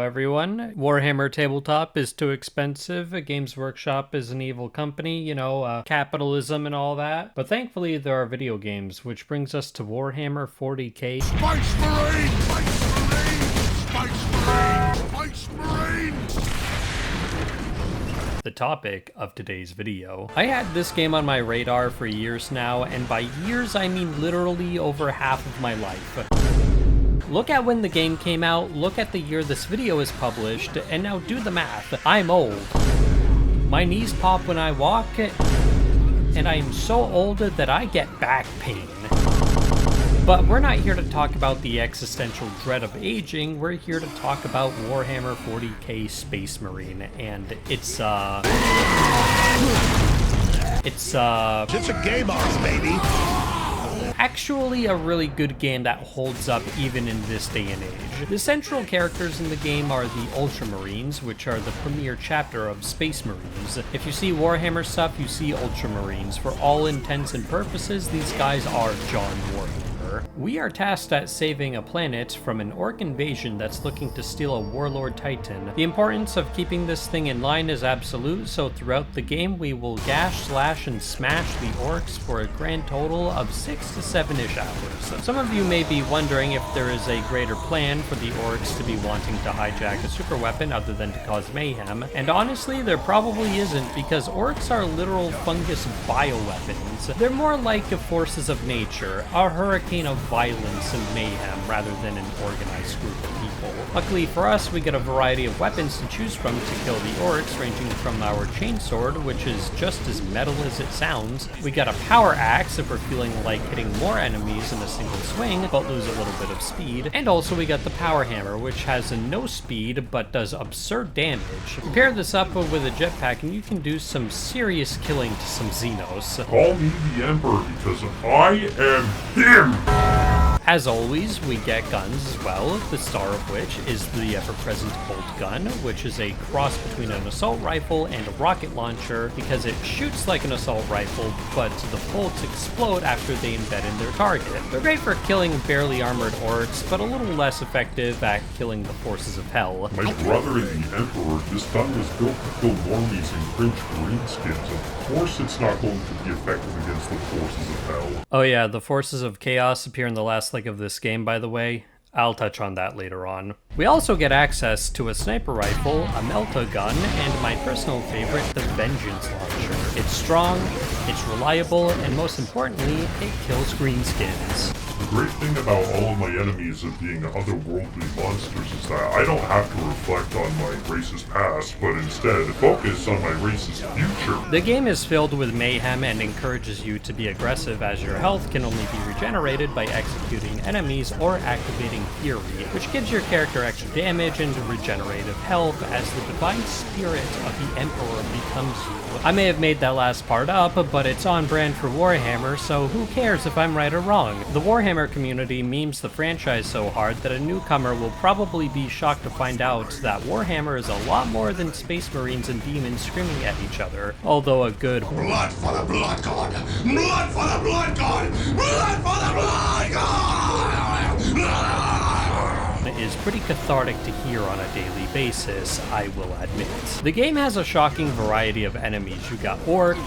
everyone. Warhammer Tabletop is too expensive. Games Workshop is an evil company, capitalism and all that. But thankfully there are video games, which brings us to Warhammer 40k. Spice Marine! Spice Marine! Spice Marine! Spice Marine! The topic of today's video. I had this game on my radar for years now, and by years I mean literally over half of my life. Look at when the game came out, look at the year this video is published, and now do the math. I'm old. My knees pop when I walk, and I am so old that I get back pain. But we're not here to talk about the existential dread of aging, we're here to talk about Warhammer 40k Space Marine, and it's a game off, baby! Actually a really good game that holds up even in this day and age. The central characters in the game are the Ultramarines, which are the premier chapter of Space Marines. If you see Warhammer stuff, you see Ultramarines. For all intents and purposes, these guys are John Warhammer. We are tasked at saving a planet from an orc invasion that's looking to steal a warlord titan. The importance of keeping this thing in line is absolute, so throughout the game we will gash, slash, and smash the orcs for a grand total of 6 to 7-ish hours. Some of you may be wondering if there is a greater plan for the orcs to be wanting to hijack a super weapon other than to cause mayhem, and honestly there probably isn't, because orcs are literal fungus bioweapons. They're more like forces of nature, a hurricane of violence and mayhem rather than an organized group of people. Luckily for us, we get a variety of weapons to choose from to kill the orcs, ranging from our chainsword, which is just as metal as it sounds. We got a power axe if we're feeling like hitting more enemies in a single swing, but lose a little bit of speed. And also we got the power hammer, which has no speed, but does absurd damage. Pair this up with a jetpack and you can do some serious killing to some Xenos. Call me the Emperor because I am him! As always, we get guns as well, the star of which is the ever-present boltgun, which is a cross between an assault rifle and a rocket launcher because it shoots like an assault rifle, but the bolts explode after they embed in their target. They're great for killing barely armored orcs, but a little less effective at killing the forces of hell. My brother and the Emperor, this gun was built to kill normies and cringe greenskins. Of course it's not going to be effective against the forces of hell. Oh yeah, the forces of chaos appear in the last leg of this game, by the way. I'll touch on that later on. We also get access to a sniper rifle, a melta gun, and my personal favorite, the vengeance launcher. It's strong, it's reliable, and most importantly, it kills greenskins. The great thing about all of my enemies of being otherworldly monsters is that I don't have to reflect on my racist past, but instead focus on my racist future. The game is filled with mayhem and encourages you to be aggressive, as your health can only be regenerated by executing enemies or activating Fury, which gives your character extra damage and regenerative health as the divine spirit of the Emperor becomes you. I may have made that last part up, but it's on brand for Warhammer, so who cares if I'm right or wrong? The Warhammer community memes the franchise so hard that a newcomer will probably be shocked to find out that Warhammer is a lot more than Space Marines and demons screaming at each other, although a good Blood for the Blood God! Blood for the Blood God! Blood for the Blood God! is pretty cathartic to hear on a daily basis, I will admit. The game has a shocking variety of enemies. You got orcs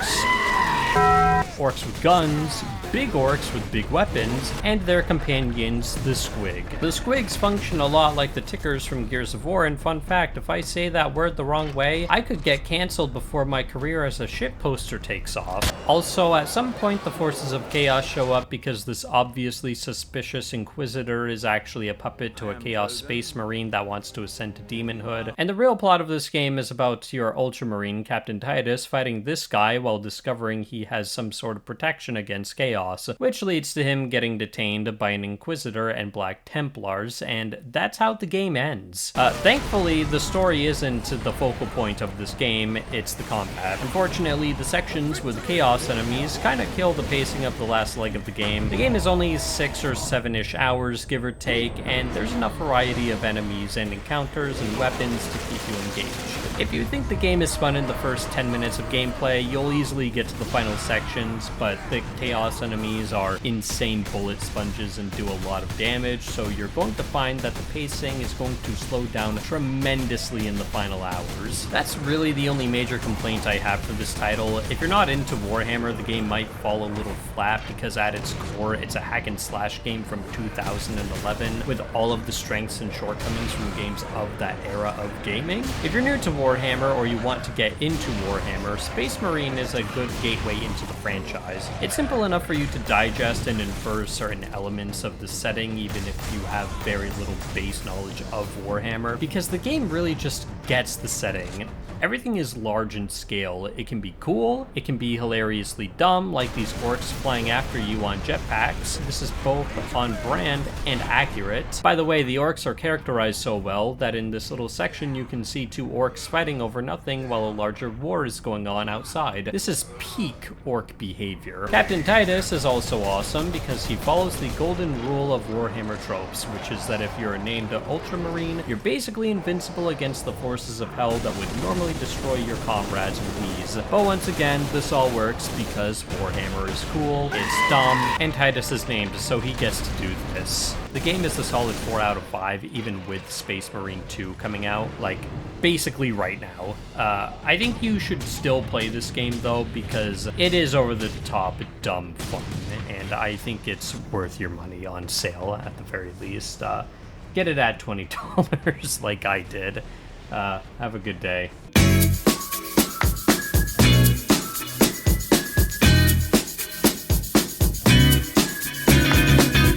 with guns, big orcs with big weapons, and their companions, the squig. The squigs function a lot like the tickers from Gears of War, and fun fact, if I say that word the wrong way, I could get cancelled before my career as a shit poster takes off. Also, at some point the forces of chaos show up because this obviously suspicious Inquisitor is actually a puppet to a Chaos Space Marine that wants to ascend to demonhood. And the real plot of this game is about your Ultramarine, Captain Titus, fighting this guy while discovering he has some sort of protection against chaos, which leads to him getting detained by an Inquisitor and Black Templars, and that's how the game ends. Thankfully, the story isn't the focal point of this game, it's the combat. Unfortunately, the sections with chaos enemies kinda kill the pacing of the last leg of the game. The game is only 6 or 7-ish hours, give or take, and there's enough variety of enemies and encounters and weapons to keep you engaged. If you think the game is fun in the first 10 minutes of gameplay, you'll easily get to the final section, things, but the Chaos enemies are insane bullet sponges and do a lot of damage, so you're going to find that the pacing is going to slow down tremendously in the final hours. That's really the only major complaint I have for this title. If you're not into Warhammer, the game might fall a little flat because at its core, it's a hack and slash game from 2011 with all of the strengths and shortcomings from games of that era of gaming. If you're new to Warhammer or you want to get into Warhammer, Space Marine is a good gateway into the franchise. It's simple enough for you to digest and infer certain elements of the setting even if you have very little base knowledge of Warhammer, because the game really just gets the setting. Everything is large in scale. It can be cool, it can be hilariously dumb, like these orcs flying after you on jetpacks. This is both on brand and accurate. By the way, the orcs are characterized so well that in this little section you can see two orcs fighting over nothing while a larger war is going on outside. This is peak orc behavior. Captain Titus is also awesome because he follows the golden rule of Warhammer tropes, which is that if you're named an Ultramarine, you're basically invincible against the forces of hell that would normally destroy your comrades with ease. But once again, this all works because Warhammer is cool, it's dumb, and Titus is named, so he gets to do this. The game is a solid 4 out of 5, even with Space Marine 2 coming out, like, basically right now. I think you should still play this game, though, because it is over-the-top dumb fun, and I think it's worth your money on sale, at the very least. Get it at $20 like I did. Have a good day.